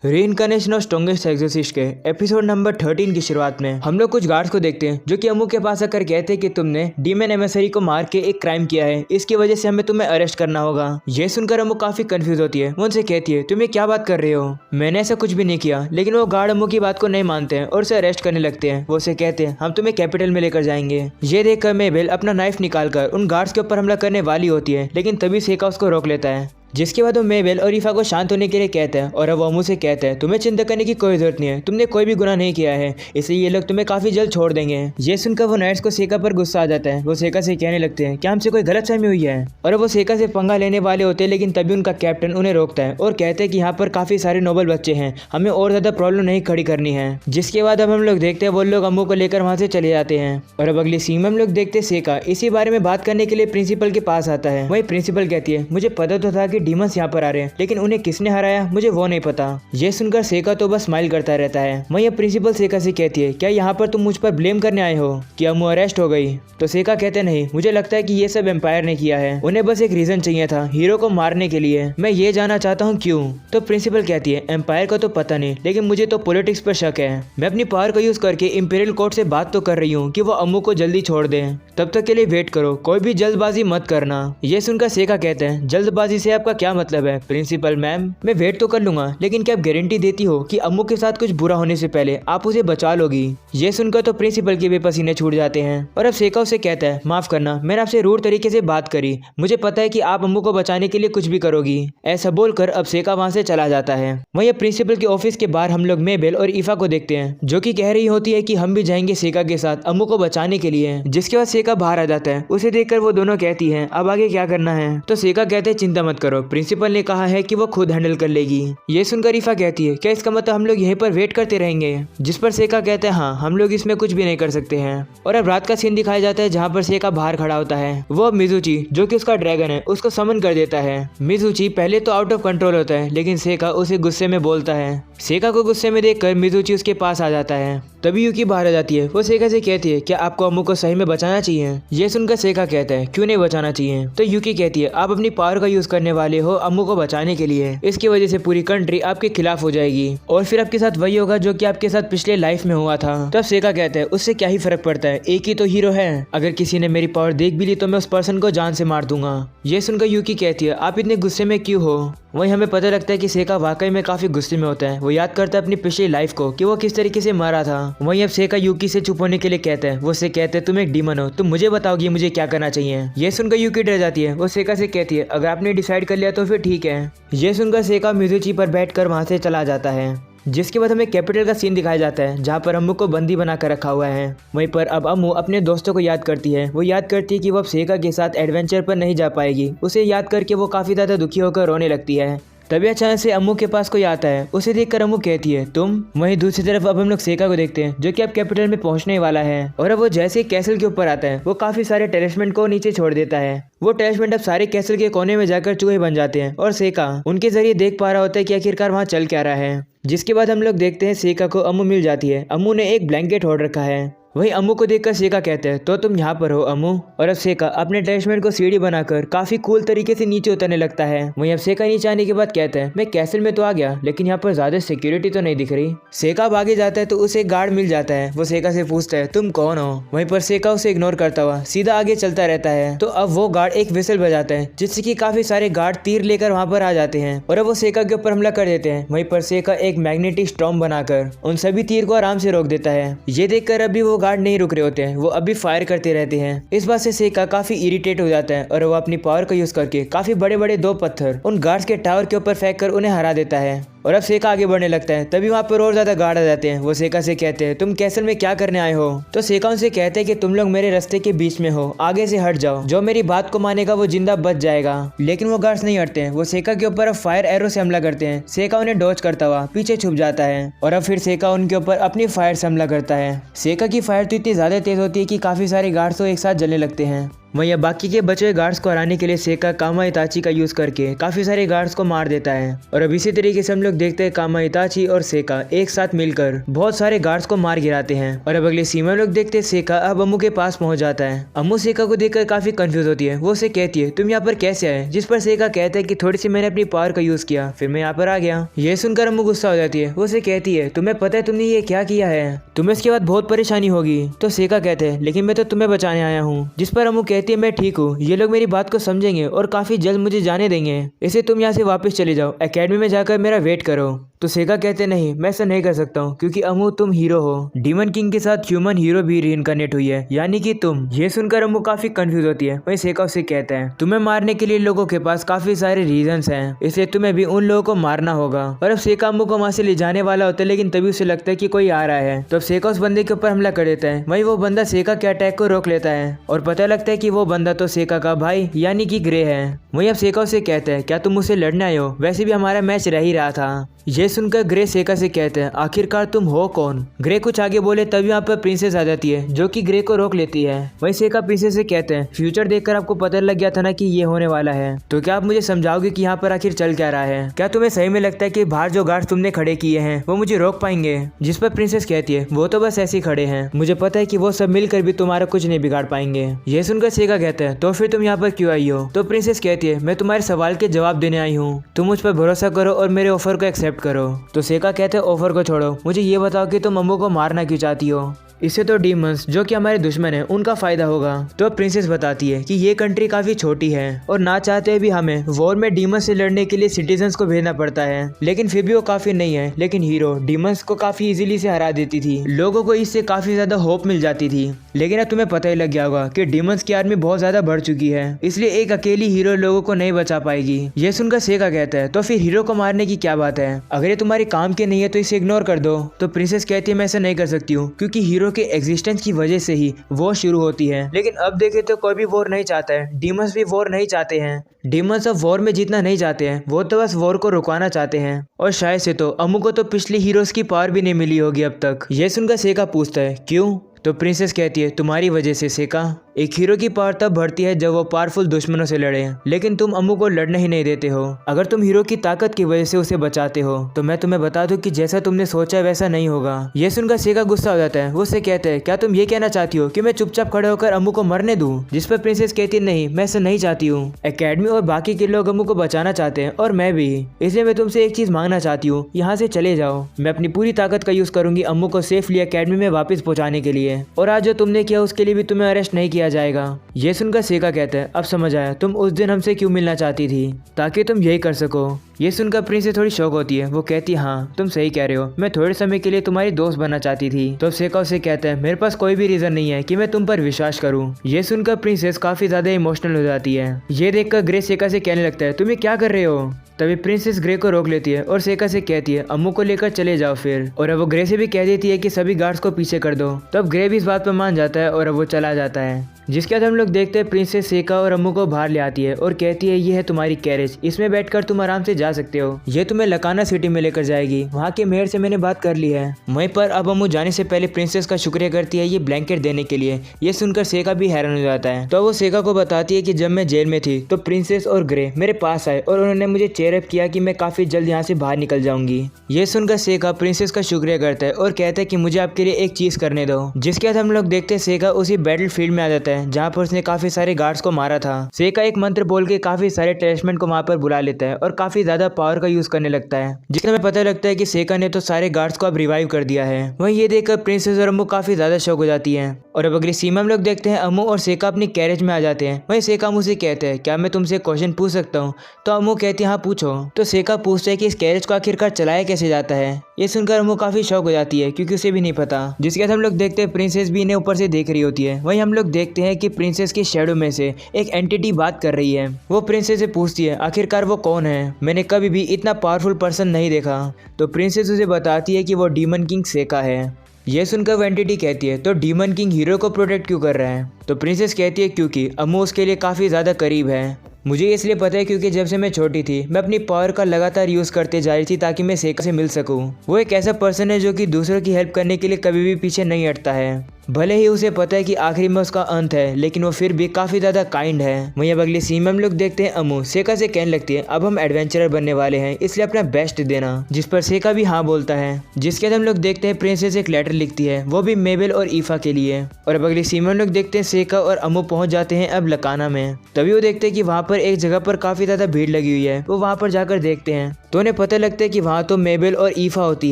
Reincarnation of strongest एक्सोसिस्ट के episode number 13 की शुरुआत में हम लोग कुछ गार्ड्स को देखते हैं जो कि अम्मू के पास आकर कहते हैं कि तुमने डीमन एमेसरी को मार के एक क्राइम किया है, इसकी वजह से हमें तुम्हें अरेस्ट करना होगा। ये सुनकर अम्मू काफी कंफ्यूज होती है। वो उनसे कहती है तुम ये क्या बात कर रहे हो, मैंने ऐसा कुछ भी नहीं किया। लेकिन वो गार्ड अम्मू की बात को नहीं मानते हैं और उसे अरेस्ट करने लगते हैं। वो उसे कहते हैं हम तुम्हें कैपिटल में लेकर जाएंगे। ये देखकर मेबेल अपना नाइफ निकालकर उन गार्ड्स के ऊपर हमला करने वाली होती है, लेकिन तभी सेका उसको रोक लेता है। जिसके बाद वो मेबेल और ईफा को शांत होने के लिए कहते हैं और अब वो अम्मू से कहते हैं तुम्हें चिंता करने की कोई जरूरत नहीं है, तुमने कोई भी गुनाह नहीं किया है, इसलिए ये लोग तुम्हें काफी जल्द छोड़ देंगे। ये सुनकर वो नाइट्स को सेका पर गुस्सा आ जाता है। वो सेका से कहने लगते हैं क्या हमसे कोई गलतफहमी हुई है, और वो सेका से पंगा लेने वाले होते हैं, लेकिन तभी उनका कैप्टन उन्हें रोकता है और कहते हैं कि यहाँ पर काफी सारे नोबल बच्चे हैं, हमें और ज्यादा प्रॉब्लम नहीं खड़ी करनी है। जिसके बाद अब हम लोग देखते हैं वो लोग अम्मू को लेकर वहाँ से चले जाते हैं। और अब अगली सीन में हम लोग देखते हैं सेका इसी बारे में बात करने के लिए प्रिंसिपल के पास आता है। वही प्रिंसिपल कहती है मुझे पता तो था कि डीमंस यहाँ पर आ रहे हैं, लेकिन उन्हें किसने हराया मुझे वो नहीं पता। ये सुनकर सेका तो बस स्माइल करता रहता है। वहीं प्रिंसिपल सेका से कहती है क्या यहाँ पर तुम मुझ पर ब्लेम करने आए हो कि अम्मू अरेस्ट हो गई। तो सेका कहते नहीं, मुझे लगता है कि ये सब एम्पायर ने किया है, उन्हें बस एक रीजन चाहिए था हीरो को मारने के लिए, मैं ये जानना चाहता हूँ क्यों। तो प्रिंसिपल कहती है एम्पायर को तो पता नहीं, लेकिन मुझे तो पॉलिटिक्स पर शक है। मैं अपनी पावर को यूज करके इंपीरियल कोर्ट से बात तो कर रही हूँ कि वो अम्मू को जल्दी छोड़ दे, तब तक के लिए वेट करो, कोई भी जल्दबाजी मत करना। ये सुनकर सेका कहते हैं जल्दबाजी से आपका क्या मतलब है प्रिंसिपल मैम, मैं वेट तो कर लूंगा, लेकिन क्या आप गारंटी देती हो कि अम्मू के साथ कुछ बुरा होने से पहले आप उसे बचा लोगी। ये सुनकर तो प्रिंसिपल के भी पसीने छूट जाते हैं। और अब सेका उसे कहता है माफ करना, मैंने आपसे रूड तरीके से बात करी, मुझे पता है कि आप अम्मू को बचाने के लिए कुछ भी करोगी। ऐसा बोलकर अब सेका वहाँ से चला जाता है। वहीं प्रिंसिपल के ऑफिस के बाहर हम लोग मेबेल और ईफा को देखते हैं जो कि कह रही होती है कि हम भी जाएंगे सेका के साथ अम्मू को बचाने के लिए। जिसके बाद सेका बाहर आ जाता है। उसे देखकर वो दोनों कहती है अब आगे क्या करना है। तो सेका कहते हैं चिंता मत करो, प्रिंसिपल ने कहा है कि वो खुद हैंडल कर लेगी। ये सुनकर ईफा कहती है क्या इसका मतलब हम लोग यहीं पर वेट करते रहेंगे। जिस पर सेका कहते हैं हाँ हम लोग इसमें कुछ भी नहीं कर सकते हैं। और अब रात का सीन दिखाया जाता है जहाँ पर सेका बाहर खड़ा होता है। वो अब मिजुची जो कि उसका ड्रैगन है उसको समन कर देता है। मिजुची पहले तो आउट ऑफ कंट्रोल होता है, लेकिन सेका उसे गुस्से में बोलता है। सेका को गुस्से में देखकर मिजुची उसके पास आ जाता है। तभी यूकी बाहर आ जाती है। वो सेका से कहती है क्या आपको अम्मू को सही में बचाना चाहिए। ये सुनकर सेका कहता है क्यों नहीं बचाना चाहिए। तो यूकी कहती है आप अपनी पावर का यूज करने वाले हो अम्मू को बचाने के लिए, इसकी वजह से पूरी कंट्री आपके खिलाफ हो जाएगी और फिर आपके साथ वही होगा जो कि आपके साथ पिछले लाइफ में हुआ था। तब सेका कहता है उससे क्या ही फर्क पड़ता है, एक ही तो हीरो है, अगर किसी ने मेरी पावर देख भी ली तो मैं उस पर्सन को जान से मार दूंगा। ये सुनकर यूकी कहती है आप इतने गुस्से में क्यों हो। वहीं हमें पता लगता है कि सेका वाकई में काफी गुस्से में होता है। वो याद करता है अपनी पिछली लाइफ को कि वो किस तरीके से मारा था। वहीं अब सेका यूकी से चुप होने के लिए कहता है। वो उससे कहते हैं तुम एक डीमन हो, तुम मुझे बताओगी मुझे क्या करना चाहिए। ये सुनकर यूकी डर जाती है। वो सेका से कहती है अगर आपने डिसाइड कर लिया तो फिर ठीक है। ये सुनकर सेका मिजुची पर बैठकर वहां से चला जाता है। जिसके बाद हमें कैपिटल का सीन दिखाया जाता है जहाँ पर अम्मू को बंदी बना कर रखा हुआ है। वहीं पर अब अम्मू अपने दोस्तों को याद करती है। वो याद करती है कि वो अब सेका के साथ एडवेंचर पर नहीं जा पाएगी। उसे याद करके वो काफी ज्यादा दुखी होकर रोने लगती है। तभी अचानक से अम्मू के पास कोई आता है। उसे देखकर अम्मू कहती है तुम। वहीं दूसरी तरफ अब हम लोग सेका को देखते हैं जो कि अब कैपिटल में पहुंचने वाला है। और अब वो जैसे ही कैसल के ऊपर आता है वो काफी सारे टेलिस्मेंट को नीचे छोड़ देता है। वो टेलिस्मेंट अब सारे कैसल के कोने में जाकर चूहे बन जाते हैं और सेका उनके जरिए देख पा रहा होता है कि आखिरकार वहाँ चल क्या रहा है। जिसके बाद हम लोग देखते हैं सेका को अम्मू मिल जाती है। अम्मू ने एक ब्लैंकेट ओढ़ रखा है। वहीं अम्मू को देखकर सेका कहते हैं तो तुम यहाँ पर हो अम्मू। और अब सेका अपने अटैचमेंट को सीढ़ी बनाकर काफी कूल तरीके से नीचे उतरने लगता है। वहीं अब सेका नीचे आने के बाद कहते हैं मैं कैसल में तो आ गया, लेकिन यहाँ पर ज्यादा सिक्योरिटी तो नहीं दिख रही। सेका अब आगे जाता है तो उसे एक गार्ड मिल जाता है। वो सेका से पूछता है तुम कौन हो। वहीं पर सेका उसे इग्नोर करता हुआ सीधा आगे चलता रहता है। तो अब वो गार्ड एक विसल बजाता है जिससे कि काफी सारे गार्ड तीर लेकर वहाँ पर आ जाते हैं और अब वो सेका के ऊपर हमला कर देते हैं। वहीं पर सेका एक मैग्नेटिक स्टॉर्म बनाकर उन सभी तीर को आराम से रोक देता है। ये देखकर अभी वो गार्ड नहीं रुक रहे होते, वो अभी फायर करते रहते हैं। इस बात से सेका काफी इरिटेट हो जाता है और वो अपनी पावर का यूज करके काफी बड़े बड़े 2 पत्थर उन गार्ड्स के टावर के ऊपर फेंक कर उन्हें हरा देता है। और अब सेका आगे बढ़ने लगता है। तभी वहाँ पर और ज्यादा गार्ड आ जाते हैं। वो सेका से कहते हैं तुम कैसल में क्या करने आए हो। तो सेका उनसे कहते हैं कि तुम लोग मेरे रास्ते के बीच में हो, आगे से हट जाओ, जो मेरी बात को मानेगा वो जिंदा बच जाएगा। लेकिन वो गार्ड्स नहीं हटते हैं। वो सेका के ऊपर फायर एरो से हमला करते हैं। सेका उन्हें डॉज करता हुआ पीछे छुप जाता है और अब फिर सेका उनके ऊपर अपनी फायर से हमला करता है। सेका की फायर तो इतनी ज्यादा तेज होती है कि काफी सारे गार्ड्स तो एक साथ जलने लगते हैं। वहीं बाकी के बचे हुए गार्ड्स को हराने के लिए सेका कामा इताची का यूज करके काफी सारे गार्ड्स को मार देता है। और अब इसी तरीके से हम लोग देखते हैं कामा इताची और सेका एक साथ मिलकर बहुत सारे गार्ड्स को मार गिराते हैं। और अब अगले सीन में लोग देखते हैं सेका अब अम्मू के पास पहुंच जाता है। अम्मू सेका को देखकर काफी कंफ्यूज होती है। वो उसे कहती है तुम यहाँ पर कैसे आए, जिस पर सेका कहता है कि थोड़ी सी मैंने अपनी पावर का यूज किया, फिर मैं यहाँ पर आ गया। ये सुनकर अम्मू गुस्सा हो जाती है। वो उसे कहती है तुम्हें पता है तुमने ये क्या किया है, तुम्हें इसके बाद बहुत परेशानी होगी। तो सेका कहते हैं लेकिन मैं तो तुम्हें बचाने आया हूँ। जिस पर अम्मू कहती है मैं ठीक हूँ, ये लोग मेरी बात को समझेंगे और काफी जल्द मुझे जाने देंगे, इसे तुम यहाँ से वापस चले जाओ, एकेडमी में जाकर मेरा वेट करो। तो सेका कहते नहीं मैं ऐसा नहीं कर सकता हूँ क्योंकि अम्मू तुम हीरो हो, डीमन किंग के साथ ह्यूमन हीरो भी रीइंकार्नेट हुई है, यानी कि तुम। ये सुनकर अम्मू काफी कंफ्यूज होती है। वहीं सेका उसे कहता है तुम्हें मारने के लिए लोगों के पास काफी सारे रीजंस हैं, इसलिए तुम्हें भी उन लोगों को मारना होगा। और अब सेका अम्मू को वहां से ले जाने वाला होता है, लेकिन तभी उसे लगता है कि कोई आ रहा है। तो अब सेका उस बंदे के ऊपर हमला कर देता है। वहीं वो बंदा सेका के अटैक को रोक लेता है और पता लगता है कि वो बंदा तो सेका का भाई यानी कि ग्रे है। वहीं अब सेका उसे कहता है क्या तुम मुझसे लड़ने आए हो, वैसे भी हमारा मैच रह ही रहा था। ये सुनकर ग्रे सेका से कहते हैं आखिरकार तुम हो कौन। ग्रे कुछ आगे बोले तभी यहाँ पर प्रिंसेस आ जाती है जो कि ग्रे को रोक लेती है। वहीं सेका प्रिंसेस से कहते हैं फ्यूचर देखकर आपको पता लग गया था ना कि ये होने वाला है, तो क्या आप मुझे समझाओगे कि यहाँ पर आखिर चल क्या रहा है। क्या तुम्हें सही में लगता है कि बाहर जो गार्ड्स तुमने खड़े किए हैं वो मुझे रोक पाएंगे। जिस पर प्रिंसेस कहती है वो तो बस ऐसे ही खड़े हैं, मुझे पता है कि वो सब मिलकर भी तुम्हारा कुछ नहीं बिगाड़ पाएंगे। ये सुनकर सेका कहता है तो फिर तुम यहाँ पर क्यों आई हो। तो प्रिंसेस कहती है मैं तुम्हारे सवाल के जवाब देने आई हूँ, तुम मुझ पर भरोसा करो और मेरे ऑफर को एक्सेप्ट करो। तो सेका कहते हैं ऑफर को छोड़ो, मुझे ये बताओ कि तुम अम्मू को मारना क्यों चाहती हो। इससे तो डीमंस जो कि हमारे दुश्मन हैं उनका फायदा होगा। तो प्रिंसेस बताती है कि ये कंट्री काफी छोटी है और ना चाहते भी हमें वॉर में डीमंस से लड़ने के लिए सिटीजन्स को भेजना पड़ता है, लेकिन फिर भी वो काफी नहीं है। लेकिन हीरो डीमंस को काफी इजीली से हरा देती थी, लोगों को इससे काफी ज्यादा होप मिल जाती थी। लेकिन अब तुम्हें पता ही लग गया होगा कि डीमंस की आर्मी बहुत ज्यादा बढ़ चुकी है, इसलिए एक अकेली हीरो लोगों को नहीं बचा पाएगी। ये सुनकर सेका कहता है तो फिर हीरो को मारने की क्या बात है, अगर ये तुम्हारे काम के नहीं है तो इसे इग्नोर कर दो। तो प्रिंसेस कहती है मैं ऐसा नहीं कर सकती हूँ क्योंकि हीरो के एग्जिस्टेंस की वजह से ही वॉर शुरू होती है। लेकिन अब देखे तो कोई भी वॉर नहीं चाहता है, डीमंस भी वॉर नहीं चाहते हैं। डीमंस अब वॉर में जीतना नहीं चाहते हैं, वो तो बस वॉर को रुकवाना चाहते हैं। और शायद से तो अम्मू को तो पिछली हीरोज की पावर भी नहीं मिली होगी अब तक। ये सुनकर सेका पूछता है क्यों। तो प्रिंसेस कहती है तुम्हारी वजह से सेका। एक हीरो की पावर तब बढ़ती है जब वो पावरफुल दुश्मनों से लड़े, लेकिन तुम अम्मू को लड़ने ही नहीं देते हो। अगर तुम हीरो की ताकत की वजह से उसे बचाते हो तो मैं तुम्हें बता दूं कि जैसा तुमने सोचा है वैसा नहीं होगा। ये सुनकर सेका गुस्सा हो जाता है। वो उससे कहते हैं क्या तुम ये कहना चाहती हो कि मैं चुपचाप खड़े होकर अम्मू को मरने दूं। जिस पर प्रिंसेस कहती है नहीं मैं ऐसा नहीं चाहती हूँ, एकेडमी और बाकी के लोग अम्मू को बचाना चाहते हैं और मैं भी, इसलिए मैं तुमसे एक चीज मांगना चाहती हूँ, यहाँ से चले जाओ। मैं अपनी पूरी ताकत का यूज करूंगी अम्मू को सेफली एकेडमी में वापस पहुँचाने के लिए, और आज जो तुमने किया उसके लिए भी तुम्हें अरेस्ट नहीं किया जाएगा। ये सुनकर सेका कहता है अब समझ आया तुम उस दिन हमसे क्यों मिलना चाहती थी, ताकि तुम यही कर सको। ये सुनकर प्रिंसेस थोड़ी शौक होती है। वो कहती है हाँ तुम सही कह रहे हो, मैं थोड़े समय के लिए तुम्हारी दोस्त बनना चाहती थी। तो सेका उसे कहता है मेरे पास कोई भी रीजन नहीं है कि मैं तुम पर विश्वास करूं। ये सुनकर प्रिंसेस काफी ज्यादा इमोशनल हो जाती है। ये देखकर ग्रे सेका से कहने लगता है तुम ये क्या कर रहे हो। तभी प्रिंसेस ग्रे को रोक लेती है और सेका से कहती है अम्मू को लेकर चले जाओ फिर। और अब वो ग्रे से भी कह देती है कि सभी गार्ड्स को पीछे कर दो। तो अब ग्रे भी इस बात पर मान जाता है और अब वो चला जाता है। जिसके बाद हम लोग देखते हैं प्रिंसेस सेका और अम्मू को बाहर ले आती है और कहती है ये है तुम्हारी कैरेज, इसमें बैठकर तुम आराम से जा सकते हो। ये तुम्हें लकाना सिटी में लेकर जाएगी, वहाँ के मेयर से मैंने बात कर ली है। वहीं पर अब अम्मू जाने से पहले प्रिंसेस का शुक्रिया करती है ये ब्लैंकेट देने के लिए। ये सुनकर सेका भी हैरान हो जाता है। तो वो सेका को बताती है कि जब मैं जेल में थी तो प्रिंसेस और ग्रे मेरे पास आए और उन्होंने मुझे चेयर अप किया कि मैं काफी जल्द यहाँ से बाहर निकल जाऊंगी। ये सुनकर सेका प्रिंसेस का शुक्रिया करता है और कहता है कि मुझे आपके लिए एक चीज करने दो। जिसके बाद हम लोग देखते हैं सेका उसी बैटल फील्ड में आ जाता है जहाँ पर उसने काफी सारे गार्ड्स को मारा था। सेका एक मंत्र बोल के काफी सारे ट्रेशमेंट को वहाँ पर बुला लेता है और काफी ज्यादा पावर का यूज करने लगता है, जिससे हमें पता लगता है कि सेका ने तो सारे गार्ड्स को अब रिवाइव कर दिया है। वहीं ये देखकर प्रिंसेस और अम्मू काफी ज्यादा शौक हो जाती है। और अब अगली सीन में हम लोग देखते हैं अम्मू और सेका अपनी कैरेज में आ जाते हैं। वहीं सेका अम्मू से कहते हैं क्या मैं तुमसे क्वेश्चन पूछ सकता हूँ। तो अम्मू कहती है हाँ पूछो। तो सेका पूछता है कि इस कैरेज को आखिरकार चलाया कैसे जाता है। ये सुनकर अम्मू काफी शौक हो जाती है क्योंकि उसे भी नहीं पता। जिसके बाद हम लोग देखते हैं प्रिंसेस भी इन्हें ऊपर से देख रही होती है। वहीं हम लोग देखते हैं कि प्रिंसेस की शैडो में से एक एंटिटी बात कर रही है। वो प्रिंसेस से पूछती है आखिरकार वो कौन है, मैंने कभी भी इतना पावरफुल पर्सन नहीं देखा। तो प्रिंसेस उसे बताती है कि वो डीमन किंग सेका है। ये सुनकर वो एंटिटी कहती है तो डीमन किंग हीरो को प्रोटेक्ट क्यों कर रहा है। तो प्रिंसेस कहती है क्योंकि अम्मू उसके लिए काफी ज्यादा करीब है। मुझे इसलिए पता है क्योंकि जब से मैं छोटी थी मैं अपनी पावर का लगातार यूज करते जा रही थी ताकि मैं सेका से मिल सकूं। वो एक ऐसा पर्सन है जो कि दूसरों की हेल्प करने के लिए कभी भी पीछे नहीं हटता है। भले ही उसे पता है कि आखिरी में उसका अंत है, लेकिन वो फिर भी काफी ज्यादा काइंड है। वहीं अब अगली सीन में हम लोग देखते हैं अमू सेका से कहने लगती है अब हम एडवेंचरर बनने वाले हैं, इसलिए अपना बेस्ट देना, जिस पर सेका भी हाँ बोलता है। जिसके बाद हम लोग देखते हैं प्रिंसेस एक लेटर लिखती है, वो भी मेबल और ईफा के लिए। और अब अगली सीन में हम लोग देखते हैं सेका और अमू पहुंच जाते हैं अब लकाना में। तभी वो देखते हैं कि वहाँ पर एक जगह पर काफी ज्यादा भीड़ लगी हुई है। वो वहाँ पर जाकर देखते हैं तो उन्हें पता लगता है कि वहाँ तो मेबल और ईफा होती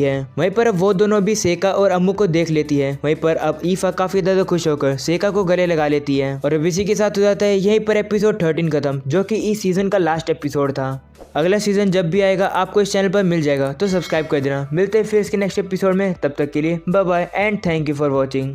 है। वहीं पर अब वो दोनों भी सेका और अम्मू को देख लेती है। वहीं पर अब ईफा काफी ज्यादा खुश होकर सेका को गले लगा लेती है। और अब इसी के साथ हो जाता है यहीं पर एपिसोड 13 खत्म, जो कि इस सीजन का लास्ट एपिसोड था। अगला सीजन जब भी आएगा आपको इस चैनल पर मिल जाएगा, तो सब्सक्राइब कर देना। मिलते हैं फिर इसके नेक्स्ट एपिसोड में, तब तक के लिए bye bye and thank you for watching.